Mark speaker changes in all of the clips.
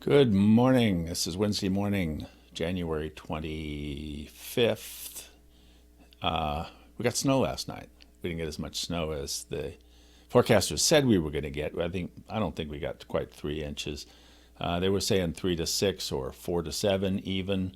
Speaker 1: Good morning. This is Wednesday morning, January 25th. We got snow last night. We didn't get as much snow as the forecasters said we were going to get. I don't think we got quite 3 inches. They were saying 3 to 6 or 4 to 7 even.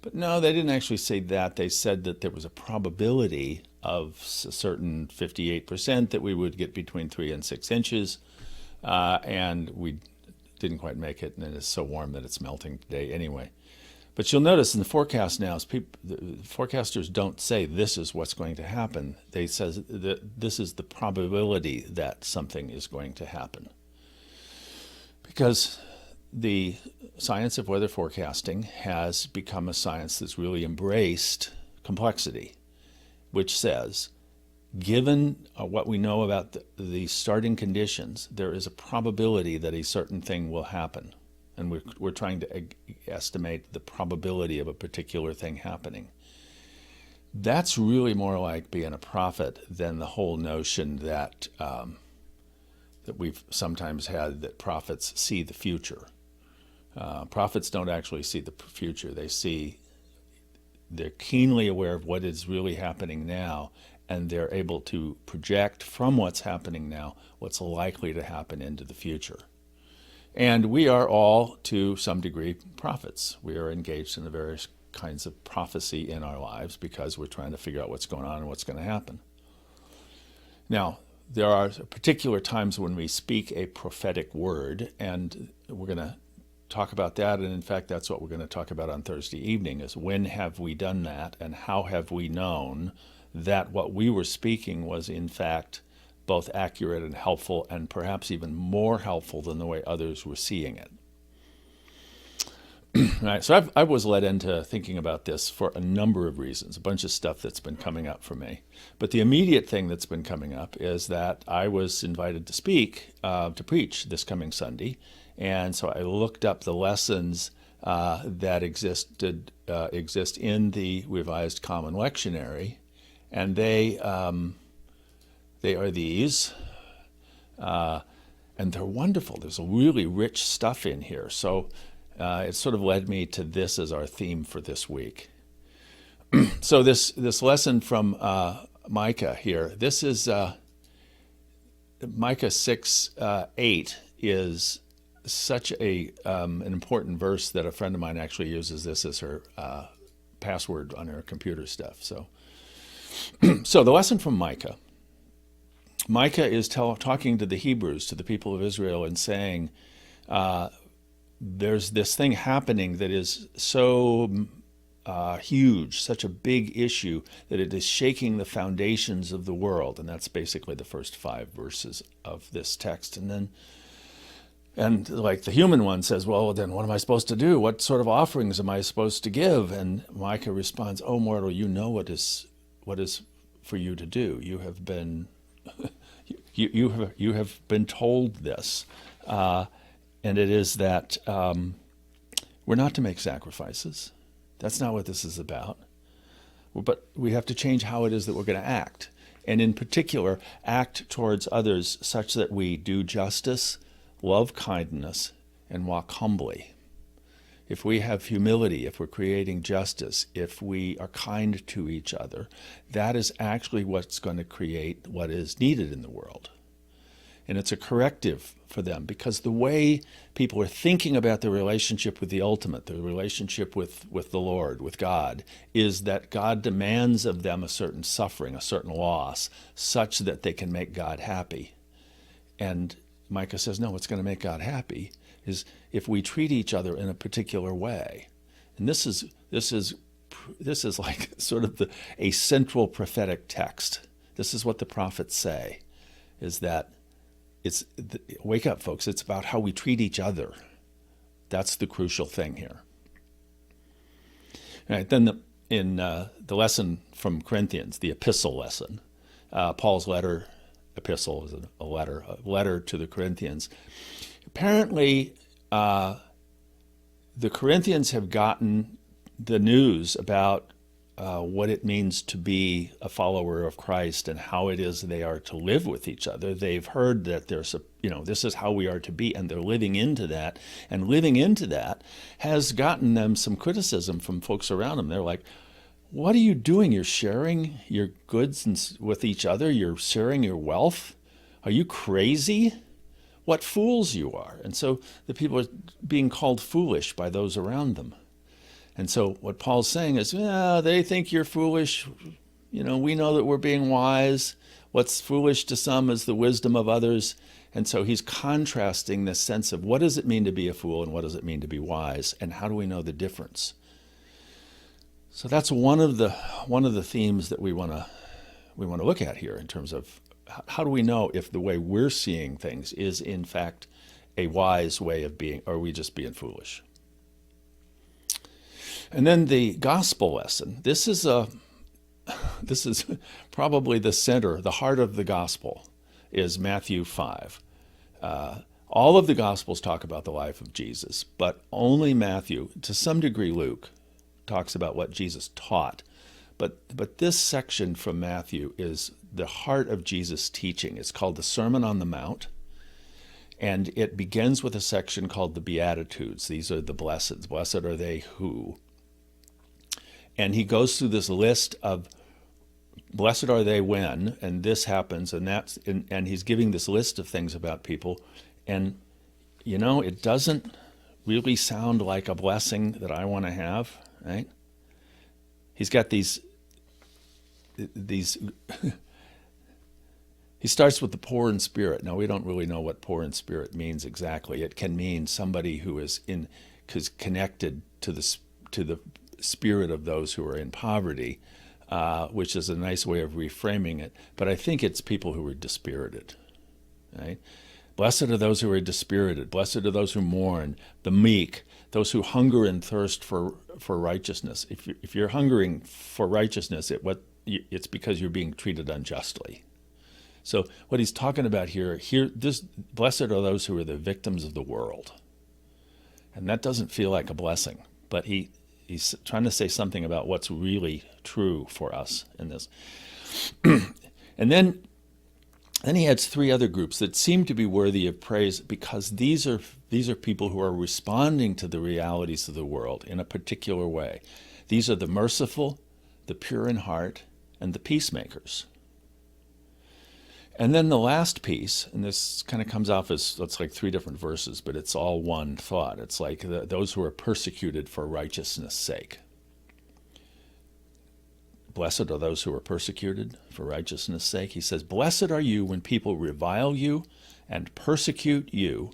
Speaker 1: But no, they didn't actually say that. They said that there was a probability of a certain 58% that we would get between 3 and 6 inches. And we didn't quite make it, and it's so warm that it's melting today anyway. But you'll notice in the forecast now, the forecasters don't say this is what's going to happen. They say that this is the probability that something is going to happen. Because the science of weather forecasting has become a science that's really embraced complexity, which says, given what we know about the starting conditions, there is a probability that a certain thing will happen. And we're trying to estimate the probability of a particular thing happening. That's really more like being a prophet than the whole notion that that we've sometimes had, that prophets see the future. Prophets don't actually see the future. They're keenly aware of what is really happening now, and they're able to project from what's happening now what's likely to happen into the future. And we are all, to some degree, prophets. We are engaged in the various kinds of prophecy in our lives because we're trying to figure out what's going on and what's going to happen. Now, there are particular times when we speak a prophetic word, and we're going to talk about that. And in fact, that's what we're going to talk about on Thursday evening, is when have we done that, and how have we known that what we were speaking was in fact both accurate and helpful, and perhaps even more helpful than the way others were seeing it. Right, so I was led into thinking about this for a number of reasons, a bunch of stuff that's been coming up for me. But the immediate thing that's been coming up is that I was invited to speak, to preach this coming Sunday. And so I looked up the lessons that exist in the Revised Common Lectionary. And they are these, and they're wonderful. There's a really rich stuff in here. So it sort of led me to this as our theme for this week. So this lesson from Micah here, this is Micah 6:8 is such an important verse that a friend of mine actually uses this as her password on her computer stuff. So the lesson from Micah. Micah is talking to the Hebrews, to the people of Israel, and saying, there's this thing happening that is so huge, such a big issue, that it is shaking the foundations of the world. And that's basically the first 5 verses of this text. And like the human one says, well, then what am I supposed to do? What sort of offerings am I supposed to give? And Micah responds, oh, mortal, you know what is for you to do. You have been you have been told this, and it is that we're not to make sacrifices. That's not what this is about. But we have to change how it is that we're going to act, and in particular, act towards others such that we do justice, love kindness, and walk humbly. If we have humility, if we're creating justice, if we are kind to each other, that is actually what's going to create what is needed in the world. And it's a corrective for them, because the way people are thinking about their relationship with the ultimate, their relationship with the Lord, with God, is that God demands of them a certain suffering, a certain loss, such that they can make God happy. And Micah says, no, what's going to make God happy is if we treat each other in a particular way. And this is like sort of a central prophetic text. This is what the prophets say, is that wake up, folks, it's about how we treat each other. That's the crucial thing here. All right, then in the lesson from Corinthians, the epistle lesson, Paul's epistle is a letter to the Corinthians. Apparently, the Corinthians have gotten the news about what it means to be a follower of Christ and how it is they are to live with each other. They've heard that this is how we are to be, and they're living into that. And living into that has gotten them some criticism from folks around them. They're like, what are you doing? You're sharing your goods with each other. You're sharing your wealth. Are you crazy? What fools you are. And so the people are being called foolish by those around them. And so what Paul's saying is, they think you're foolish. We know that we're being wise. What's foolish to some is the wisdom of others. And so he's contrasting this sense of what does it mean to be a fool and what does it mean to be wise, and how do we know the difference? So that's one of the themes that we want to look at here in terms of how do we know if the way we're seeing things is in fact a wise way of being, or are we just being foolish? And then the gospel lesson. This is probably the center, the heart of the gospel is Matthew 5. All of the gospels talk about the life of Jesus, but only Matthew, to some degree Luke, talks about what Jesus taught. But this section from Matthew is the heart of Jesus' teaching. It's called the Sermon on the Mount, and it begins with a section called the Beatitudes. These are the blessed. Blessed are they who. And he goes through this list of blessed are they when, and this happens, and he's giving this list of things about people, and it doesn't really sound like a blessing that I want to have, right? He's got these he starts with the poor in spirit. Now, we don't really know what poor in spirit means exactly. It can mean somebody who is connected to the spirit of those who are in poverty, which is a nice way of reframing it. But I think it's people who are dispirited, right? Blessed are those who are dispirited. Blessed are those who mourn, the meek, those who hunger and thirst for righteousness. If you're hungering for righteousness, it's because you're being treated unjustly. So what he's talking about here, blessed are those who are the victims of the world. And that doesn't feel like a blessing, but he's trying to say something about what's really true for us in this. And then he adds three other groups that seem to be worthy of praise because these are people who are responding to the realities of the world in a particular way. These are the merciful, the pure in heart, and the peacemakers. And then the last piece, and this kind of comes off as, it's like three different verses, but it's all one thought. It's like those who are persecuted for righteousness' sake. Blessed are those who are persecuted for righteousness' sake. He says, blessed are you when people revile you and persecute you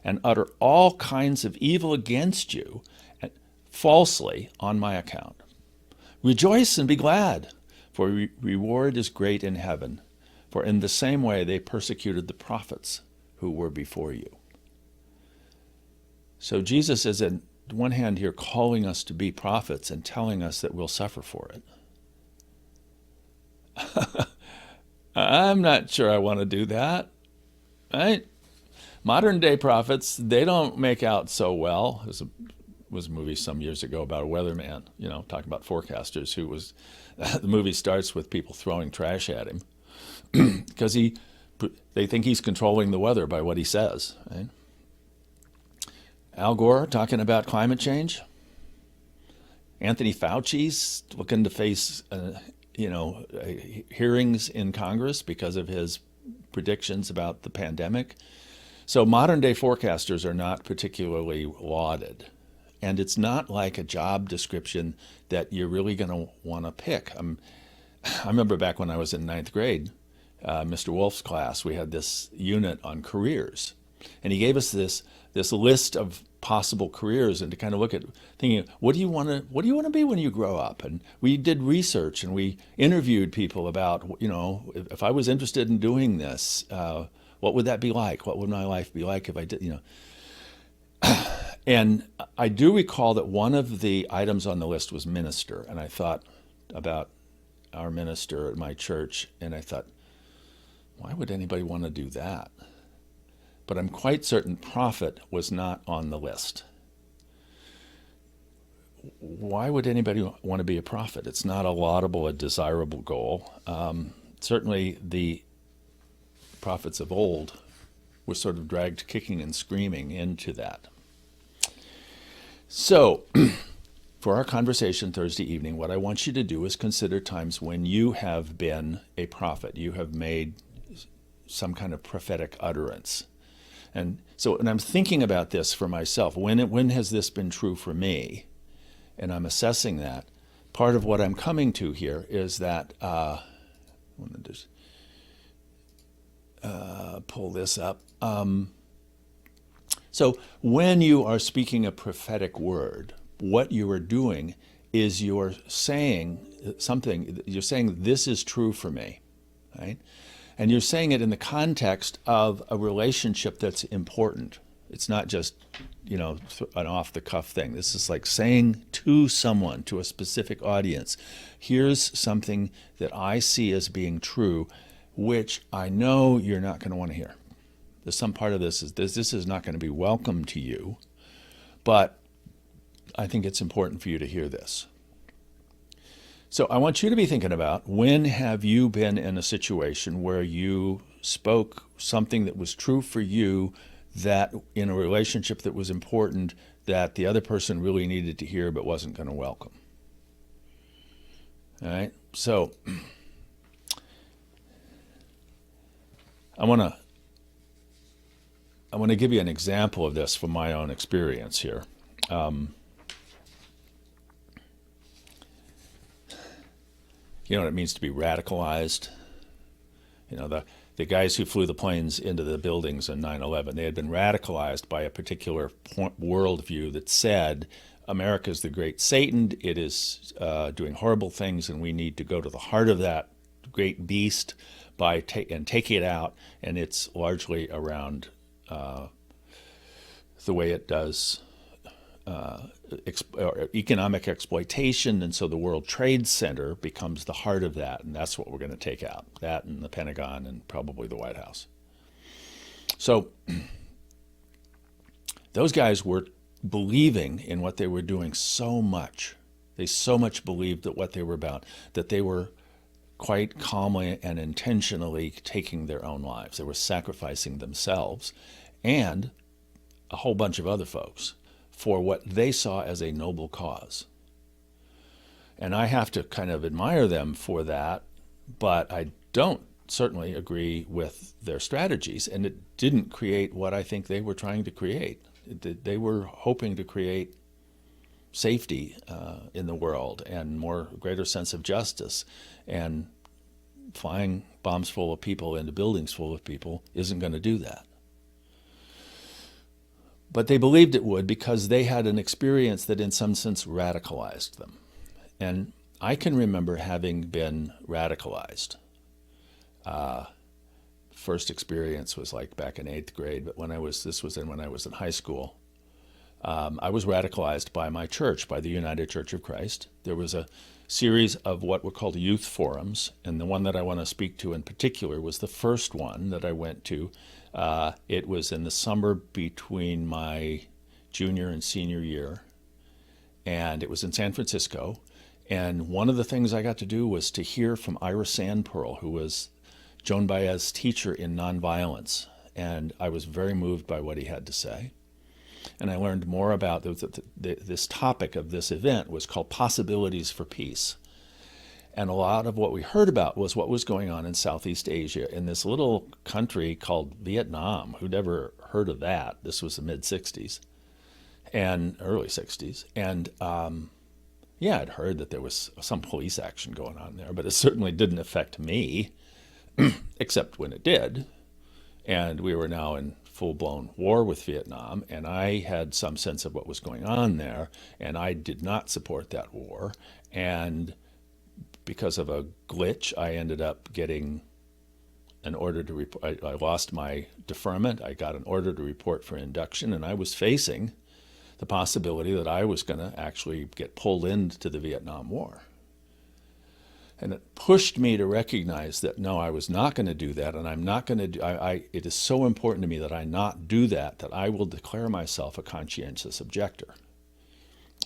Speaker 1: and utter all kinds of evil against you falsely on my account. Rejoice and be glad, for reward is great in heaven. For in the same way they persecuted the prophets who were before you. So Jesus is, on one hand here, calling us to be prophets and telling us that we'll suffer for it. I'm not sure I want to do that, right? Modern day prophets, they don't make out so well. There was a movie some years ago about a weatherman, talking about forecasters the movie starts with people throwing trash at him because they think he's controlling the weather by what he says, right? Al Gore talking about climate change. Anthony Fauci's looking to face hearings in Congress because of his predictions about the pandemic. So modern day forecasters are not particularly lauded. And it's not like a job description that you're really going to want to pick. I remember back when I was in ninth grade, Mr. Wolf's class, we had this unit on careers. And he gave us this list of possible careers, and to kind of look at thinking, what do you want to be when you grow up? And we did research and we interviewed people about, if I was interested in doing this, what would that be like? What would my life be like if I did, And I do recall that one of the items on the list was minister, and I thought about our minister at my church, and I thought, why would anybody want to do that? But I'm quite certain prophet was not on the list. why would anybody want to be a prophet? It's not a laudable, a desirable goal. Certainly the prophets of old were sort of dragged kicking and screaming into that. So, for our conversation Thursday evening, what I want you to do is consider times when you have been a prophet. You have made some kind of prophetic utterance. And so when I'm thinking about this for myself, when has this been true for me? And I'm assessing that. Part of what I'm coming to here is that, let me just pull this up. So when you are speaking a prophetic word, what you are doing is you're saying something, you're saying, this is true for me, right? And you're saying it in the context of a relationship that's important. It's not just, an off-the-cuff thing. This is like saying to someone, to a specific audience, here's something that I see as being true, which I know you're not going to want to hear. There's some part of this is not going to be welcome to you, but I think it's important for you to hear this. So I want you to be thinking about, when have you been in a situation where you spoke something that was true for you, that in a relationship that was important, that the other person really needed to hear but wasn't going to welcome? All right? So I want to give you an example of this from my own experience here. You know what it means to be radicalized? The guys who flew the planes into the buildings in 9/11, they had been radicalized by a particular worldview that said, America's the great Satan, it is doing horrible things, and we need to go to the heart of that great beast and take it out, and it's largely around the way it does economic exploitation, and so the World Trade Center becomes the heart of that, and that's what we're going to take out, that and the Pentagon and probably the White House. So those guys were believing in what they were doing so much. They so much believed that what they were about, that they were quite calmly and intentionally taking their own lives. They were sacrificing themselves and a whole bunch of other folks for what they saw as a noble cause. And I have to kind of admire them for that, but I don't certainly agree with their strategies, and it didn't create what I think they were trying to create. They were hoping to create safety in the world and greater sense of justice, and flying bombs full of people into buildings full of people isn't going to do that. But they believed it would because they had an experience that in some sense radicalized them. And I can remember having been radicalized. First experience was like back in 8th grade, but when I was in high school. I was radicalized by my church, by the United Church of Christ. There was a series of what were called youth forums, and the one that I want to speak to in particular was the first one that I went to. It was in the summer between my junior and senior year, and it was in San Francisco. And one of the things I got to do was to hear from Ira Sandpearl, who was Joan Baez's teacher in nonviolence, and I was very moved by what he had to say. And I learned more about this topic of this event was called Possibilities for Peace. And a lot of what we heard about was what was going on in Southeast Asia, in this little country called Vietnam. Who'd ever heard of that? This was the mid-'60s and early 60s. And I'd heard that there was some police action going on there, but it certainly didn't affect me, except when it did. And we were now in full-blown war with Vietnam, and I had some sense of what was going on there, and I did not support that war. And because of a glitch, I ended up getting an order to report. I lost my deferment. I got an order to report for induction, and I was facing the possibility that I was going to actually get pulled into the Vietnam War. And it pushed me to recognize that, no, I was not going to do that, and I'm not going to do, it is so important to me that I not do that, that I will declare myself a conscientious objector.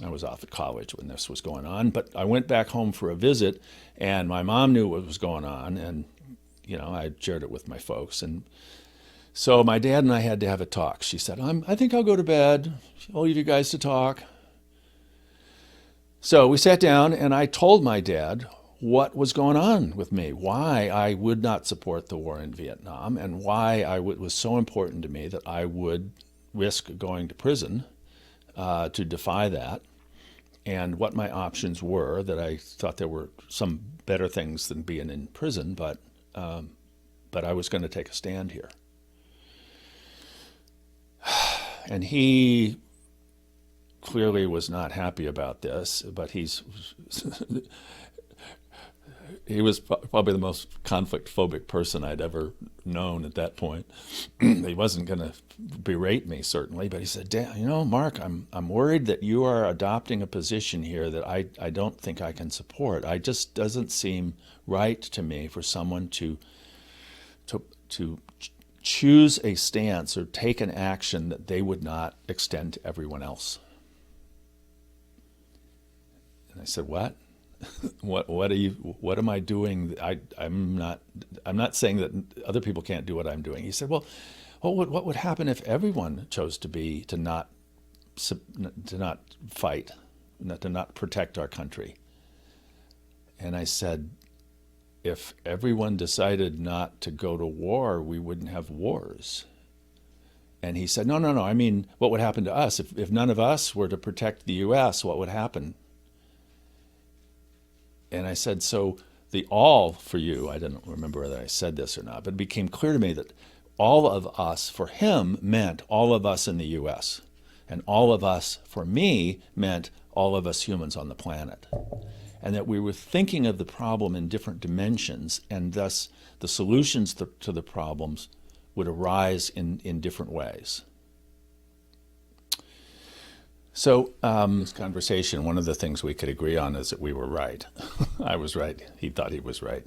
Speaker 1: I was off at college when this was going on, but I went back home for a visit, and my mom knew what was going on, and I shared it with my folks. And so my dad and I had to have a talk. She said, I think I'll go to bed. I'll leave you guys to talk. So we sat down, and I told my dad what was going on with me, why I would not support the war in Vietnam, and why it was so important to me that I would risk going to prison to defy that, and what my options were, that I thought there were some better things than being in prison, but I was going to take a stand here. And he clearly was not happy about this, but he was probably the most conflict-phobic person I'd ever known at that point. He wasn't going to berate me, certainly, but he said, Mark, I'm worried that you are adopting a position here that I don't think I can support. It just doesn't seem right to me for someone to choose a stance or take an action that they would not extend to everyone else. And I said, what? What am I doing? I'm not saying that other people can't do what I'm doing. He said, well, what would happen if everyone chose to not fight, to not protect our country? And I said, if everyone decided not to go to war, we wouldn't have wars. And he said, no. I mean, what would happen to us? If none of us were to protect the U.S., what would happen? And I said, so the all for you, I don't remember whether I said this or not, but it became clear to me that all of us for him meant all of us in the U.S. And all of us for me meant all of us humans on the planet. And that we were thinking of the problem in different dimensions, and thus the solutions to the problems would arise in different ways. So this conversation, one of the things we could agree on is that we were right. I was right. He thought he was right.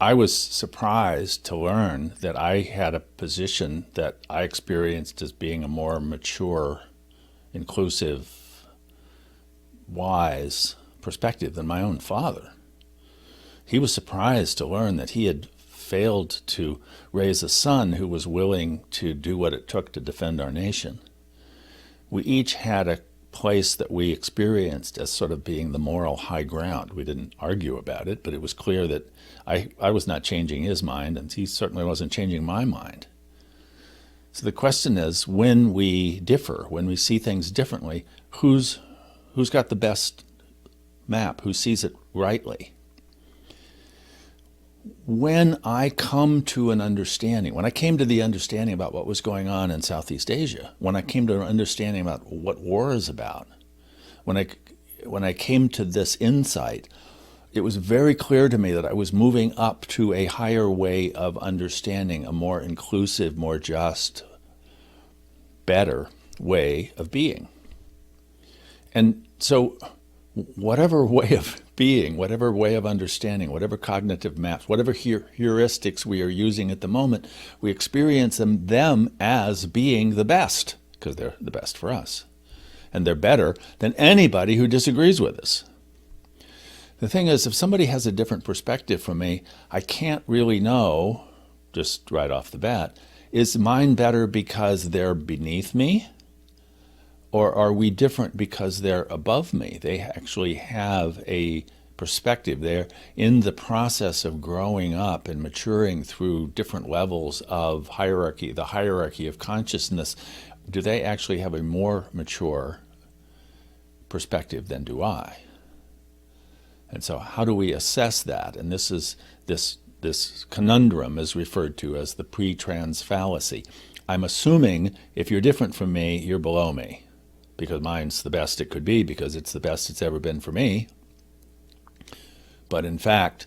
Speaker 1: I was surprised to learn that I had a position that I experienced as being a more mature, inclusive, wise perspective than my own father. He was surprised to learn that he had failed to raise a son who was willing to do what it took to defend our nation. We each had a place that we experienced as sort of being the moral high ground. We didn't argue about it, but it was clear that I was not changing his mind, and he certainly wasn't changing my mind. So the question is, when we differ, when we see things differently, who's got the best map, who sees it rightly? When I come to an understanding, when I came to the understanding about what was going on in Southeast Asia, when I came to an understanding about what war is about, when I came to this insight, it was very clear to me that I was moving up to a higher way of understanding, a more inclusive, more just, better way of being. And so whatever way of being, whatever way of understanding, whatever cognitive maps, whatever heuristics we are using at the moment, we experience them as being the best, because they're the best for us. And they're better than anybody who disagrees with us. The thing is, if somebody has a different perspective from me, I can't really know, just right off the bat, is mine better because they're beneath me? Or are we different because they're above me? They actually have a perspective. They're in the process of growing up and maturing through different levels of hierarchy, the hierarchy of consciousness. Do they actually have a more mature perspective than do I? And so how do we assess that? And this conundrum is referred to as the pre-trans fallacy. I'm assuming if you're different from me, you're below me, because mine's the best it could be, because it's the best it's ever been for me. But in fact,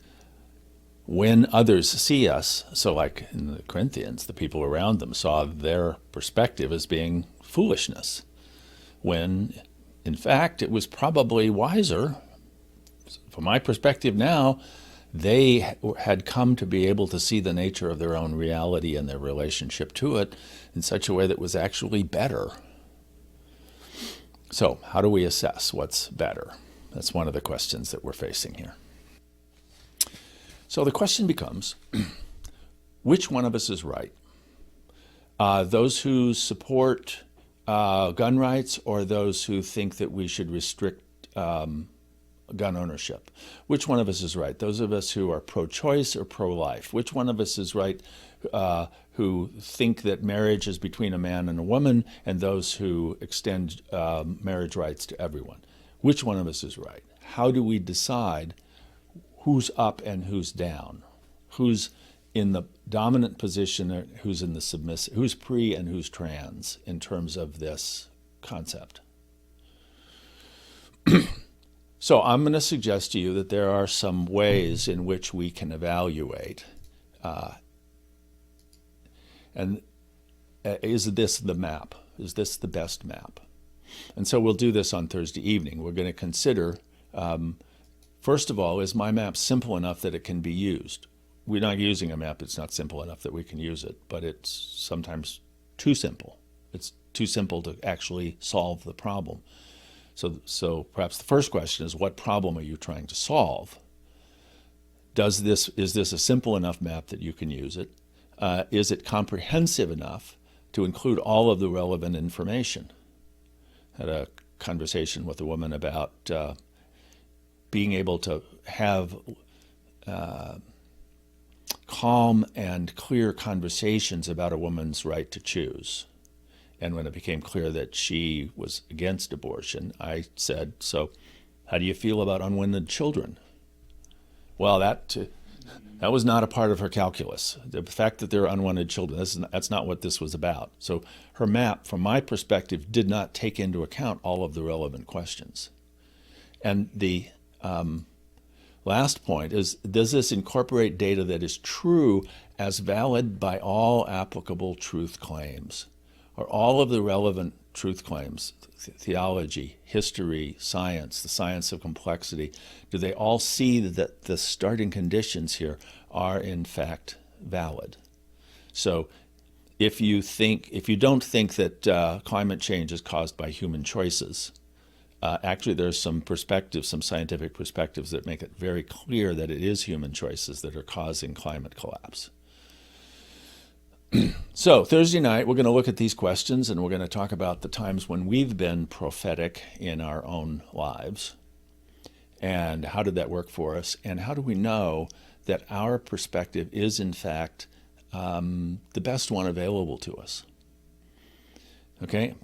Speaker 1: when others see us, so like in the Corinthians, the people around them saw their perspective as being foolishness, when in fact it was probably wiser. From my perspective now, they had come to be able to see the nature of their own reality and their relationship to it in such a way that was actually better. So how do we assess what's better? That's one of the questions that we're facing here. So the question becomes, which one of us is right? Those who support gun rights or those who think that we should restrict gun ownership? Which one of us is right? Those of us who are pro-choice or pro-life? Which one of us is right who think that marriage is between a man and a woman, and those who extend marriage rights to everyone? Which one of us is right? How do we decide who's up and who's down? Who's in the dominant position, or who's in the submissive? Who's pre and who's trans in terms of this concept? So I'm going to suggest to you that there are some ways in which we can evaluate. And is this the map? Is this the best map? And so we'll do this on Thursday evening. We're going to consider, first of all, is my map simple enough that it can be used? We're not using a map that's not simple enough that we can use it, but it's sometimes too simple. It's too simple to actually solve the problem. So perhaps the first question is, what problem are you trying to solve? Is this a simple enough map that you can use it? Is it comprehensive enough to include all of the relevant information? I had a conversation with a woman about being able to have calm and clear conversations about a woman's right to choose. And when it became clear that she was against abortion, I said, so how do you feel about unwanted children? Well, that was not a part of her calculus. The fact that there are unwanted children, that's not what this was about. So her map, from my perspective, did not take into account all of the relevant questions. And the last point is, does this incorporate data that is true as valid by all applicable truth claims? Are all of the relevant truth claims, theology, history, science, the science of complexity, do they all see that the starting conditions here are in fact valid? So if you don't think that climate change is caused by human choices, actually there's some scientific perspectives that make it very clear that it is human choices that are causing climate collapse. So Thursday night, we're going to look at these questions, and we're going to talk about the times when we've been prophetic in our own lives, and how did that work for us, and how do we know that our perspective is in fact the best one available to us. Okay?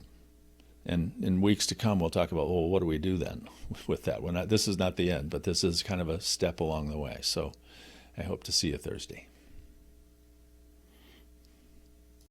Speaker 1: And in weeks to come, we'll talk about, well, what do we do then with that? This is not the end, but this is kind of a step along the way. So I hope to see you Thursday.